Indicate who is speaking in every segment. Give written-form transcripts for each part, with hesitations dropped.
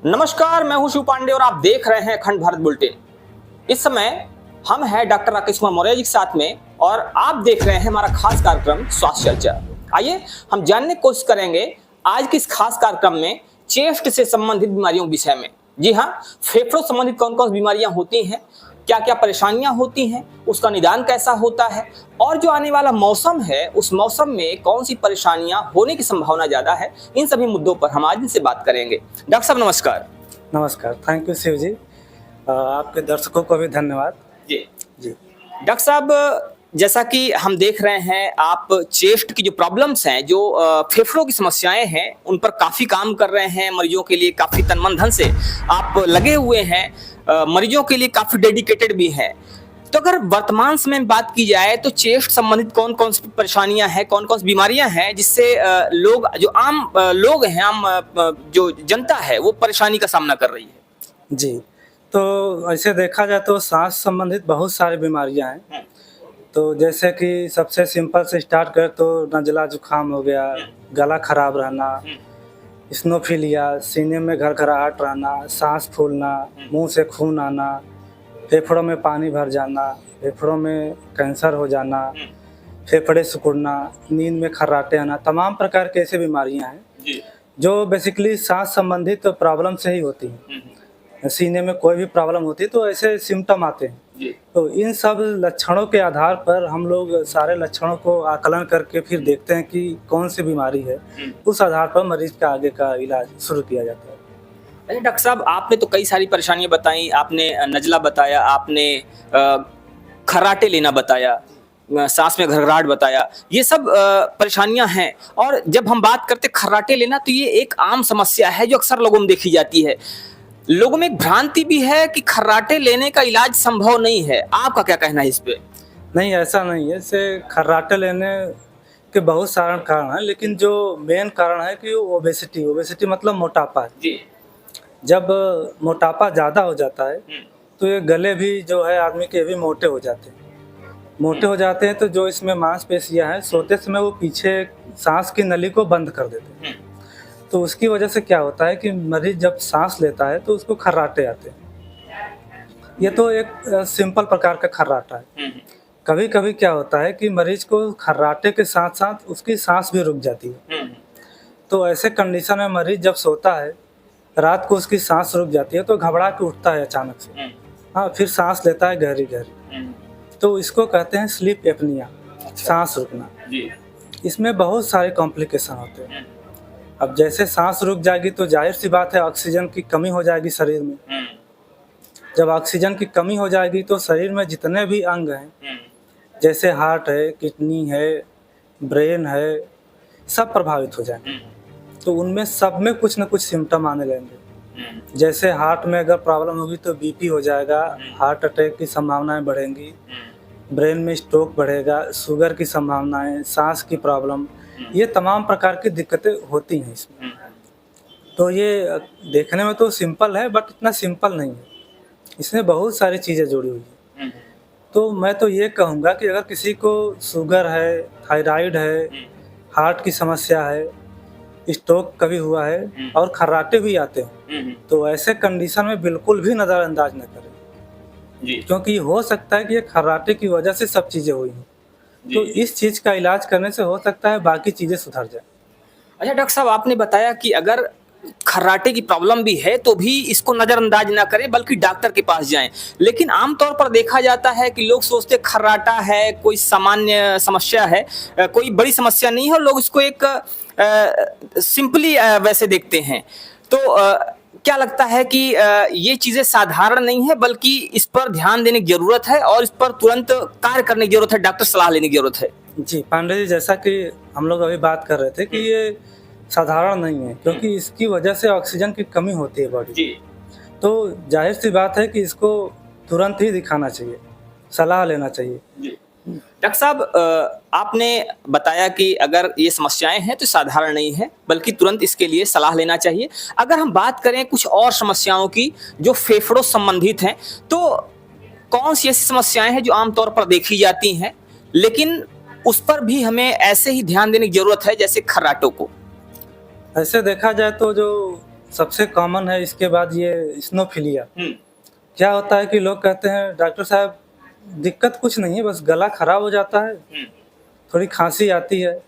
Speaker 1: नमस्कार, मैं हूं शिव पांडे और आप देख रहे हैं अखंड भारत बुलेटिन। इस समय हम हैं डॉक्टर राकेश कुमार मौर्य जी के साथ में और आप देख रहे हैं हमारा खास कार्यक्रम स्वास्थ्य चर्चा। आइए हम जानने की कोशिश करेंगे आज के इस खास कार्यक्रम में चेस्ट से संबंधित बीमारियों के विषय में। जी हाँ, फेफड़ों संबंधित कौन कौन सी बीमारियां होती हैं, क्या क्या परेशानियां होती हैं, उसका निदान कैसा होता है और जो आने वाला मौसम है उस मौसम में कौन सी परेशानियां होने की संभावना ज्यादा है, इन सभी मुद्दों पर हम आज इनसे बात करेंगे। डॉक्टर साहब नमस्कार।
Speaker 2: नमस्कार, थैंक यू शिव जी। आपके दर्शकों को भी धन्यवाद।
Speaker 1: जी
Speaker 2: जी
Speaker 1: डॉक्टर साहब, जैसा कि हम देख रहे हैं आप चेस्ट की जो प्रॉब्लम्स हैं, जो फेफड़ों की समस्याएं हैं, उन पर काफ़ी काम कर रहे हैं। मरीजों के लिए काफ़ी तन मन धन से आप लगे हुए हैं, मरीजों के लिए काफ़ी डेडिकेटेड भी हैं। तो अगर वर्तमान समय में बात की जाए तो चेस्ट संबंधित कौन कौन सी परेशानियां हैं, कौन कौन सी बीमारियां हैं जिससे लोग जो आम लोग हैं, जो जनता है वो परेशानी का सामना कर रही है?
Speaker 2: जी, तो ऐसे देखा जाए तो सांस संबंधित बहुत सारी बीमारियां हैं। तो जैसे कि सबसे सिंपल से स्टार्ट करें तो नज़ला जुकाम हो गया, गला खराब रहना, स्नोफिलिया, सीने में घरघराहट रहना, सांस फूलना, मुंह से खून आना, फेफड़ों में पानी भर जाना, फेफड़ों में कैंसर हो जाना, फेफड़े सिकुड़ना, नींद में खर्राटे आना, तमाम प्रकार की ऐसी बीमारियां हैं जो बेसिकली सांस संबंधित प्रॉब्लम से ही होती हैं। सीने में कोई भी प्रॉब्लम होती है तो ऐसे सिम्टम आते हैं। तो इन सब लक्षणों के आधार पर हम लोग सारे लक्षणों को आकलन करके फिर देखते हैं कि कौन सी बीमारी है, उस आधार पर मरीज का आगे का इलाज शुरू किया जाता है।
Speaker 1: अरे डॉक्टर साहब, आपने तो कई सारी परेशानियां बताई। आपने नज़ला बताया, आपने खर्राटे लेना बताया, सांस में घरघराहट बताया, ये सब परेशानियां हैं। और जब हम बात करते खर्राटे लेना तो ये एक आम समस्या है जो अक्सर लोगों में देखी जाती है। लोगों में एक भ्रांति भी है कि खर्राटे लेने का इलाज संभव नहीं है। आपका क्या कहना है इस पे?
Speaker 2: नहीं, ऐसा नहीं है। इसे खर्राटे लेने के बहुत सारे कारण हैं, लेकिन जो मेन कारण है कि ओबेसिटी मतलब मोटापा है।
Speaker 1: जी।
Speaker 2: जब मोटापा ज़्यादा हो जाता है तो ये गले भी जो है आदमी के भी मोटे हो जाते हैं। मोटे हो जाते हैं तो जो इसमें मांसपेशियां हैं सोते समय वो पीछे सांस की नली को बंद कर देते हैं। तो उसकी वजह से क्या होता है कि मरीज जब सांस लेता है तो उसको खर्राटे आते हैं। ये तो एक सिंपल प्रकार का खर्राटा है। कभी कभी क्या होता है कि मरीज को खर्राटे के साथ साथ उसकी सांस भी रुक जाती है। तो ऐसे कंडीशन में मरीज जब सोता है, रात को उसकी सांस रुक जाती है तो घबरा के उठता है अचानक से। हाँ, फिर सांस लेता है गहरी गहरी। तो इसको कहते हैं स्लीप एपनिया, सांस रुकना। इसमें बहुत सारे कॉम्प्लिकेशन होते हैं। अब जैसे सांस रुक जाएगी तो जाहिर सी बात है ऑक्सीजन की कमी हो जाएगी शरीर में। जब ऑक्सीजन की कमी हो जाएगी तो शरीर में जितने भी अंग हैं, जैसे हार्ट है, किडनी है, ब्रेन है, सब प्रभावित हो जाएंगे। तो उनमें सब में कुछ न कुछ सिम्टम आने लगेंगे। जैसे हार्ट में अगर प्रॉब्लम होगी तो बीपी हो जाएगा, हार्ट अटैक की संभावनाएं बढ़ेंगी, ब्रेन में स्ट्रोक बढ़ेगा, शुगर की संभावनाएं, सांस की प्रॉब्लम, ये तमाम प्रकार की दिक्कतें होती हैं इसमें। तो ये देखने में तो सिंपल है बट इतना सिंपल नहीं है, इसमें बहुत सारी चीज़ें जुड़ी हुई हैं। तो मैं तो ये कहूँगा कि अगर किसी को शुगर है, थायराइड है, हार्ट की समस्या है, स्ट्रोक कभी हुआ है और खर्राटे भी आते हैं, तो ऐसे कंडीशन में बिल्कुल भी नज़रअंदाज न करें, क्योंकि हो सकता है कि ये खर्राटे की वजह से सब चीज़ें हुई हैं। तो इस चीज़ का इलाज करने से हो सकता है बाकी चीज़ें सुधर जाए।
Speaker 1: अच्छा डॉक्टर साहब, आपने बताया कि अगर खर्राटे की प्रॉब्लम भी है तो भी इसको नज़रअंदाज ना करें बल्कि डॉक्टर के पास जाएं। लेकिन आमतौर पर देखा जाता है कि लोग सोचते खर्राटा है, कोई सामान्य समस्या है, कोई बड़ी समस्या नहीं है और लोग इसको एक सिंपली वैसे देखते हैं। तो क्या लगता है कि ये चीज़ें साधारण नहीं है बल्कि इस पर ध्यान देने की ज़रूरत है और इस पर तुरंत कार्य करने की ज़रूरत है, डॉक्टर सलाह लेने की ज़रूरत है?
Speaker 2: जी पांडे जी, जैसा कि हम लोग अभी बात कर रहे थे कि ये साधारण नहीं है, क्योंकि इसकी वजह से ऑक्सीजन की कमी होती है बॉडी। तो जाहिर सी बात है कि इसको तुरंत ही दिखाना चाहिए, सलाह लेना चाहिए।
Speaker 1: डॉक्टर साहब, आपने बताया कि अगर ये समस्याएं हैं तो साधारण नहीं है बल्कि तुरंत इसके लिए सलाह लेना चाहिए। अगर हम बात करें कुछ और समस्याओं की जो फेफड़ों संबंधित हैं, तो कौन सी ऐसी समस्याएं हैं जो आमतौर पर देखी जाती हैं लेकिन उस पर भी हमें ऐसे ही ध्यान देने की जरूरत है जैसे खर्राटों को?
Speaker 2: ऐसे देखा जाए तो जो सबसे कॉमन है। इसके बाद ये स्नोफिलिया। क्या होता है कि लोग कहते हैं डॉक्टर साहब दिक्कत कुछ नहीं है, बस गला खराब हो जाता है, थोड़ी खांसी आती है,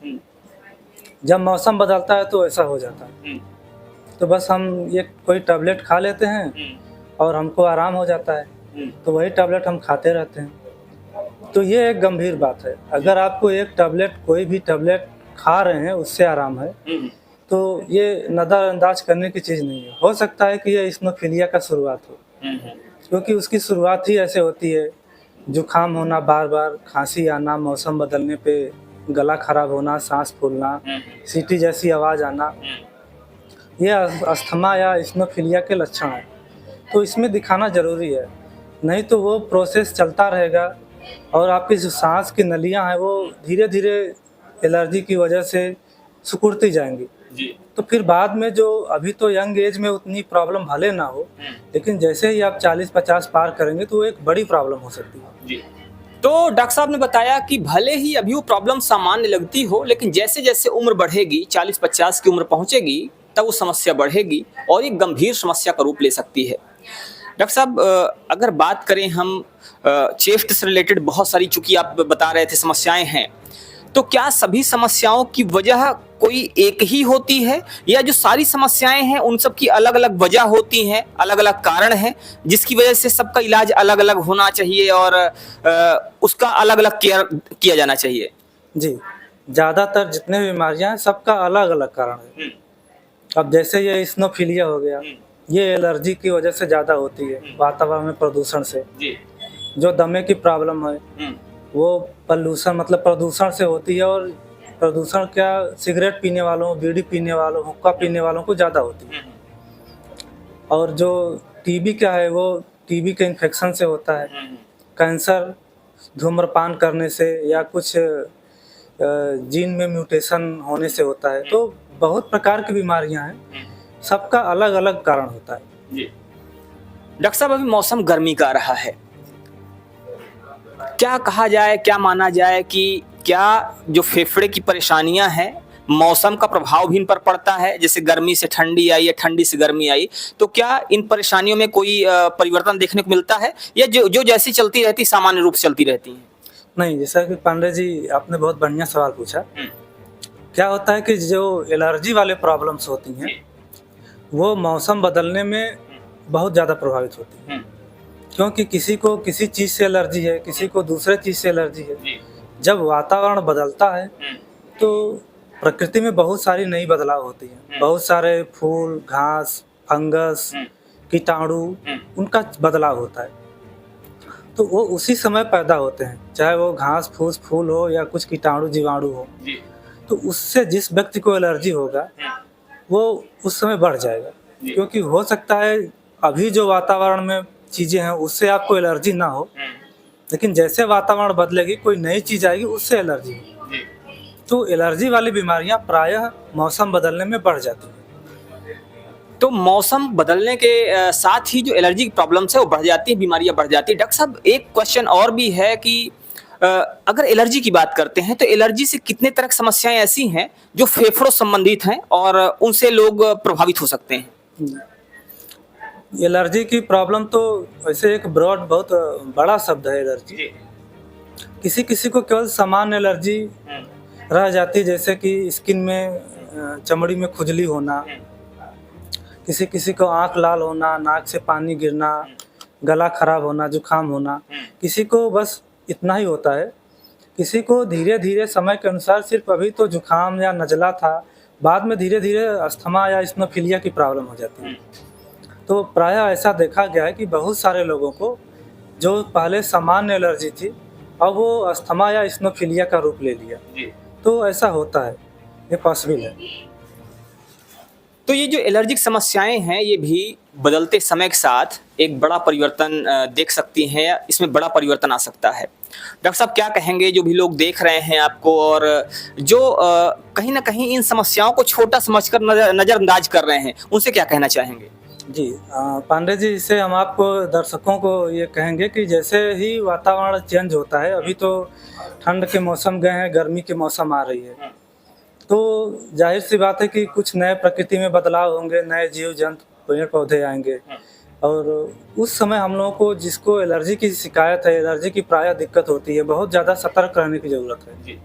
Speaker 2: जब मौसम बदलता है तो ऐसा हो जाता है, तो बस हम ये कोई टैबलेट खा लेते हैं और हमको आराम हो जाता है, तो वही टैबलेट हम खाते रहते हैं। तो ये एक गंभीर बात है। अगर आपको एक टैबलेट, कोई भी टैबलेट खा रहे हैं उससे आराम है, तो ये नज़रअंदाज करने की चीज़ नहीं है। हो सकता है कि ये स्नोफिलिया का शुरुआत हो, क्योंकि उसकी शुरुआत ही ऐसे होती है, जुकाम होना, बार बार खांसी आना, मौसम बदलने पे गला खराब होना, सांस फूलना, सीटी जैसी आवाज़ आना, ये अस्थमा या स्नोफिलिया के लक्षण हैं। तो इसमें दिखाना ज़रूरी है, नहीं तो वो प्रोसेस चलता रहेगा और आपकी जो सांस की नलियाँ हैं वो धीरे धीरे एलर्जी की वजह से सिकुड़ती जाएंगी जी। तो फिर बाद में जो अभी तो यंग एज में उतनी प्रॉब्लम भले ना हो, लेकिन जैसे ही आप 40-50 पार करेंगे तो एक बड़ी प्रॉब्लम हो सकती है जी।
Speaker 1: तो डॉक्टर साहब ने बताया कि भले ही अभी वो प्रॉब्लम सामान्य लगती हो, लेकिन जैसे जैसे उम्र बढ़ेगी, 40-50 की उम्र पहुंचेगी, तब वो समस्या बढ़ेगी और एक गंभीर समस्या का रूप ले सकती है। डॉक्टर साहब, अगर बात करें हम चेस्ट से रिलेटेड बहुत सारी, चूंकि आप बता रहे थे समस्याएं हैं, तो क्या सभी समस्याओं की वजह कोई एक ही होती है, या जो सारी समस्याएं हैं उन सब की अलग अलग वजह होती हैं, अलग अलग कारण हैं, जिसकी वजह से सबका इलाज अलग अलग होना चाहिए और उसका अलग अलग केयर किया जाना चाहिए?
Speaker 2: जी, ज़्यादातर जितने भी बीमारियां हैं सबका अलग अलग कारण है। अब जैसे ये स्नोफिलिया हो गया, ये एलर्जी की वजह से ज़्यादा होती है, वातावरण में प्रदूषण से। जो दमे की प्रॉब्लम है वो पॉल्यूशन, मतलब प्रदूषण से होती है, और प्रदूषण क्या, सिगरेट पीने वालों, बीड़ी पीने वालों, हुक्का पीने वालों को ज़्यादा होती है। और जो टीबी क्या है, वो टीबी के इन्फेक्शन से होता है। कैंसर धूम्रपान करने से या कुछ जीन में म्यूटेशन होने से होता है। तो बहुत प्रकार की बीमारियां हैं, सबका अलग अलग कारण होता है जी।
Speaker 1: डॉक्टर साहब, अभी मौसम गर्मी का आ रहा है, क्या कहा जाए, क्या माना जाए कि क्या जो फेफड़े की परेशानियां हैं, मौसम का प्रभाव भी इन पर पड़ता है? जैसे गर्मी से ठंडी आई या ठंडी से गर्मी आई, तो क्या इन परेशानियों में कोई परिवर्तन देखने को मिलता है, या जो जैसी चलती रहती सामान्य रूप से चलती रहती हैं?
Speaker 2: नहीं, जैसा कि पांडे जी आपने बहुत बढ़िया सवाल पूछा। क्या होता है कि जो एलर्जी वाले प्रॉब्लम्स होती हैं वो मौसम बदलने में बहुत ज़्यादा प्रभावित होती हैं, क्योंकि किसी को किसी चीज़ से एलर्जी है, किसी को दूसरे चीज़ से एलर्जी है। जब वातावरण बदलता है तो प्रकृति में बहुत सारी नई बदलाव होती हैं, बहुत सारे फूल, घास, फंगस, कीटाणु, उनका बदलाव होता है। तो वो उसी समय पैदा होते हैं, चाहे वो घास फूस फूल हो या कुछ कीटाणु जीवाणु हो। तो उससे जिस व्यक्ति को एलर्जी होगा वो उस समय बढ़ जाएगा, क्योंकि हो सकता है अभी जो वातावरण में चीज़ें हैं उससे आपको एलर्जी ना हो, लेकिन जैसे वातावरण बदलेगी कोई नई चीज़ आएगी उससे एलर्जी हो। तो एलर्जी वाली बीमारियां प्रायः मौसम बदलने में बढ़ जाती हैं।
Speaker 1: तो मौसम बदलने के साथ ही जो एलर्जी की प्रॉब्लम्स है वो बढ़ जाती है, बीमारियां बढ़ जाती है। डॉक्टर साहब, एक क्वेश्चन और भी है कि अगर एलर्जी की बात करते हैं तो एलर्जी से कितने तरह की समस्याएं ऐसी हैं जो फेफड़ों संबंधित हैं और उनसे लोग प्रभावित हो सकते हैं?
Speaker 2: एलर्जी की प्रॉब्लम तो वैसे एक ब्रॉड, बहुत बड़ा शब्द है एलर्जी। किसी किसी को केवल सामान्य एलर्जी रह जाती है, जैसे कि स्किन में, चमड़ी में खुजली होना, किसी किसी को आँख लाल होना, नाक से पानी गिरना, गला खराब होना, जुकाम होना, किसी को बस इतना ही होता है। किसी को धीरे धीरे समय के अनुसार, सिर्फ अभी तो जुकाम या नज़ला था, बाद में धीरे धीरे अस्थमा या स्नोफिलिया की प्रॉब्लम हो जाती है। तो प्रायः ऐसा देखा गया है कि बहुत सारे लोगों को जो पहले सामान्य एलर्जी थी अब वो अस्थमा या स्नोफिलिया का रूप ले लिया। तो ऐसा होता है, ये पॉसिबल है।
Speaker 1: तो ये जो एलर्जिक समस्याएं हैं ये भी बदलते समय के साथ एक बड़ा परिवर्तन देख सकती हैं, या इसमें बड़ा परिवर्तन आ सकता है। डॉक्टर साहब, क्या कहेंगे जो भी लोग देख रहे हैं आपको और जो कहीं ना कहीं इन समस्याओं को छोटा समझकर नज़रअंदाज कर रहे हैं, उनसे क्या कहना चाहेंगे?
Speaker 2: जी, पांडे जी, इससे हम आपको, दर्शकों को ये कहेंगे कि जैसे ही वातावरण चेंज होता है, अभी तो ठंड के मौसम गए हैं, गर्मी के मौसम आ रही है, तो जाहिर सी बात है कि कुछ नए प्रकृति में बदलाव होंगे, नए जीव जंतु पेड़ पौधे आएंगे। और उस समय हम लोगों को जिसको एलर्जी की शिकायत है, एलर्जी की प्रायः दिक्कत होती है, बहुत ज़्यादा सतर्क रहने की ज़रूरत है।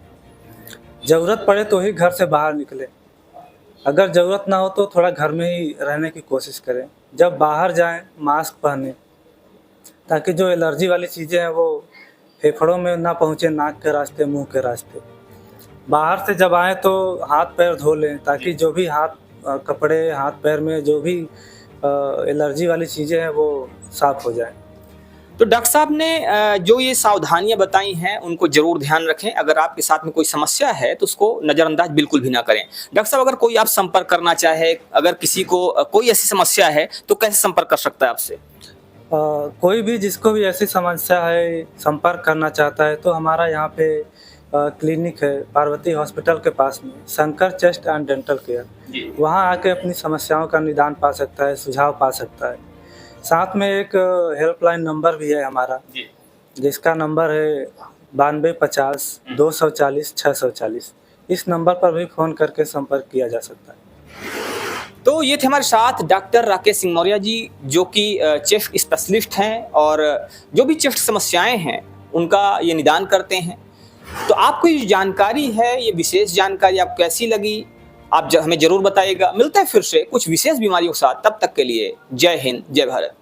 Speaker 2: ज़रूरत पड़े तो ही घर से बाहर निकले, अगर ज़रूरत ना हो तो थोड़ा घर में ही रहने की कोशिश करें। जब बाहर जाएं मास्क पहनें, ताकि जो एलर्जी वाली चीज़ें हैं वो फेफड़ों में ना पहुँचे, नाक के रास्ते, मुंह के रास्ते। बाहर से जब आएँ तो हाथ पैर धो लें, ताकि जो भी कपड़े हाथ पैर में जो भी एलर्जी वाली चीज़ें हैं वो साफ़ हो जाएं।
Speaker 1: तो डॉक्टर साहब ने जो ये सावधानियां बताई हैं उनको जरूर ध्यान रखें। अगर आपके साथ में कोई समस्या है तो उसको नज़रअंदाज बिल्कुल भी ना करें। डॉक्टर साहब, अगर कोई आप संपर्क करना चाहे, अगर किसी को कोई ऐसी समस्या है तो कैसे संपर्क कर सकता है आपसे?
Speaker 2: कोई भी जिसको भी ऐसी समस्या है, संपर्क करना चाहता है, तो हमारा यहाँ पे क्लिनिक है पार्वती हॉस्पिटल के पास में, Shankar chest and dental care. वहाँ आके अपनी समस्याओं का निदान पा सकता है, सुझाव पा सकता है। साथ में एक हेल्पलाइन नंबर भी है हमारा, जिसका नंबर है 9250 240 640। इस नंबर पर भी फ़ोन करके संपर्क किया जा सकता है।
Speaker 1: तो ये थे हमारे साथ डॉक्टर राकेश सिंह मौर्य जी, जो कि चेस्ट स्पेशलिस्ट हैं और जो भी चेस्ट समस्याएं हैं उनका ये निदान करते हैं। तो आपको ये जानकारी है, ये विशेष जानकारी आपको कैसी लगी, आप हमें ज़रूर बताइएगा। मिलते हैं फिर से कुछ विशेष बीमारियों के साथ, तब तक के लिए जय हिंद, जय भारत।